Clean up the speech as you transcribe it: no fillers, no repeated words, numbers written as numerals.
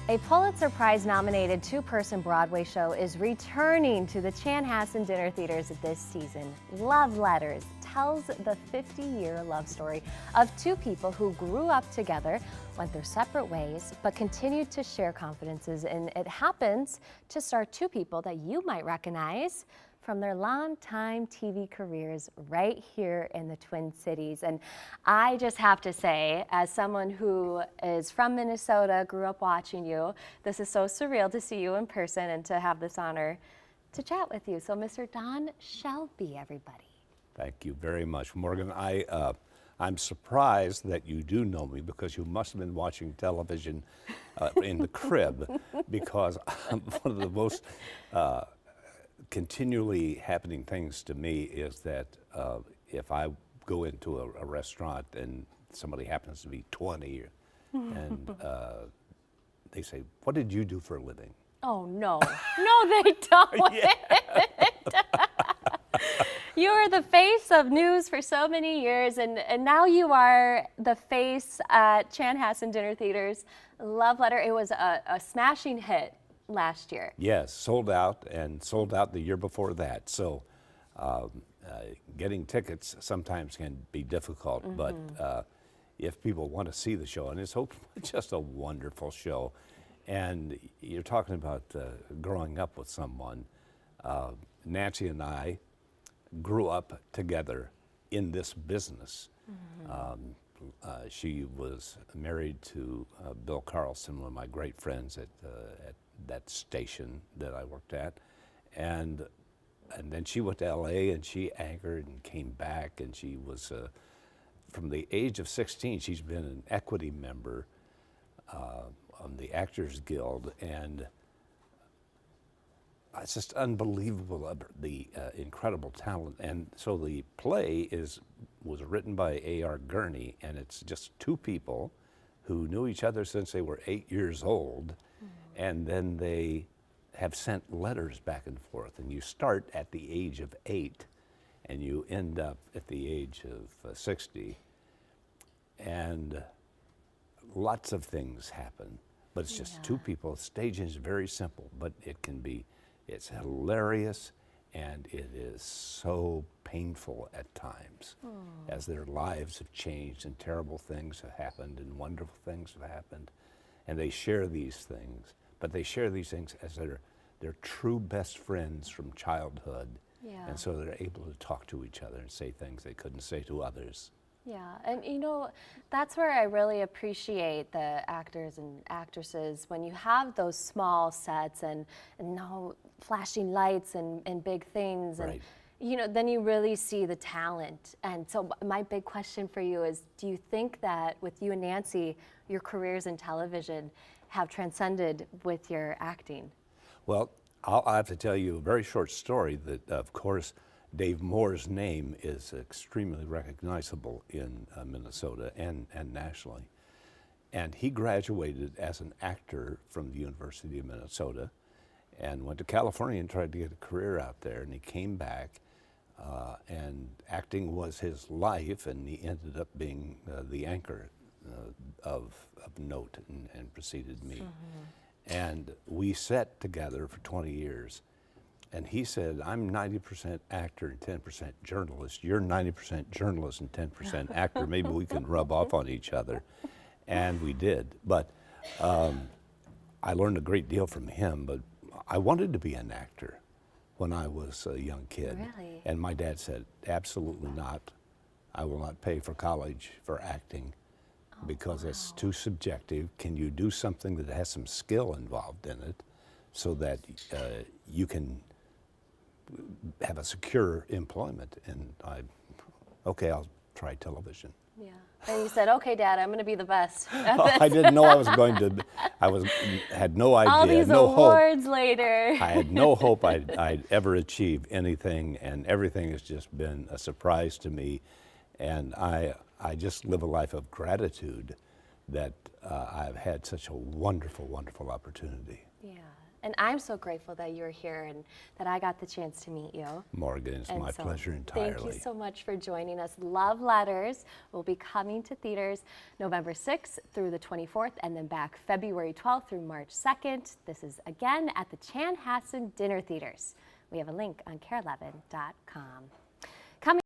A Pulitzer Prize-nominated two-person Broadway show is returning to the Chanhassen Dinner Theaters this season. Love Letters tells the 50-year love story of two people who grew up together, went their separate ways, but continued to share confidences, and it happens to star two people that you might recognize from their longtime TV careers right here in the Twin Cities. And I just have to say, as someone who is from Minnesota, grew up watching you, this is so surreal to see you in person and to have this honor to chat with you. So Mr. Don Shelby, everybody. Thank you very much, Morgan. I'm surprised that you do know me because you must have been watching television in the crib, because one of the most continually happening things to me is that if I go into a restaurant and somebody happens to be 20 and they say, "What did you do for a living?" Oh, no. No, they don't. You were the face of news for so many years, and now you are the face at Chanhassen Dinner Theaters. Love Letter, it was a smashing hit last year. Yes, sold out, and sold out the year before that. So getting tickets sometimes can be difficult, but if people want to see the show, and it's just a wonderful show, and you're talking about growing up with someone. Nancy and I grew up together in this business. She was married to Bill Carlson, one of my great friends at that station that I worked at, and then she went to L.A. and she anchored and came back, and she was from the age of 16 she's been an equity member on the Actors Guild, and it's just unbelievable, the incredible talent. And so the play was written by A.R. Gurney, and it's just two people who knew each other since they were 8 years old, and then they have sent letters back and forth. And you start at the age of 8, and you end up at the age of 60, and lots of things happen. But it's just two people. Staging is very simple, but it's hilarious, and it is so painful at times as their lives have changed and terrible things have happened and wonderful things have happened. And they share these things, but they share these things as their true best friends from childhood. Yeah. And so they're able to talk to each other and say things they couldn't say to others. Yeah, and you know, that's where I really appreciate the actors and actresses when you have those small sets and no flashing lights and big things, and Right. you know, then you really see the talent. And so my big question for you is, do you think that with you and Nancy, your careers in television have transcended with your acting? Well, I have to tell you a very short story that, of course, Dave Moore's name is extremely recognizable in Minnesota and nationally. And he graduated as an actor from the University of Minnesota and went to California and tried to get a career out there. And he came back, and acting was his life, and he ended up being the anchor of note and preceded me. And we sat together for 20 years. And he said, "I'm 90% actor and 10% journalist. You're 90% journalist and 10% actor. Maybe we can rub off on each other." And we did. But I learned a great deal from him. But I wanted to be an actor when I was a young kid. Really? And my dad said, "Absolutely not. I will not pay for college for acting because it's too subjective. Can you do something that has some skill involved in it so that you can have a secure employment?" And okay, I'll try television. Yeah. And you said, "Okay, Dad, I'm going to be the best at Oh, this." I didn't know I was going to. Had no idea, All these no hope. awards later. I had no hope I'd ever achieve anything, and everything has just been a surprise to me. And I just live a life of gratitude that I've had such a wonderful, wonderful opportunity. Yeah. And I'm so grateful that you're here and that I got the chance to meet you. Morgan, it's my pleasure entirely. Thank you so much for joining us. Love Letters will be coming to theaters November 6th through the 24th, and then back February 12th through March 2nd. This is again at the Chanhassen Dinner Theaters. We have a link on KARE11.com.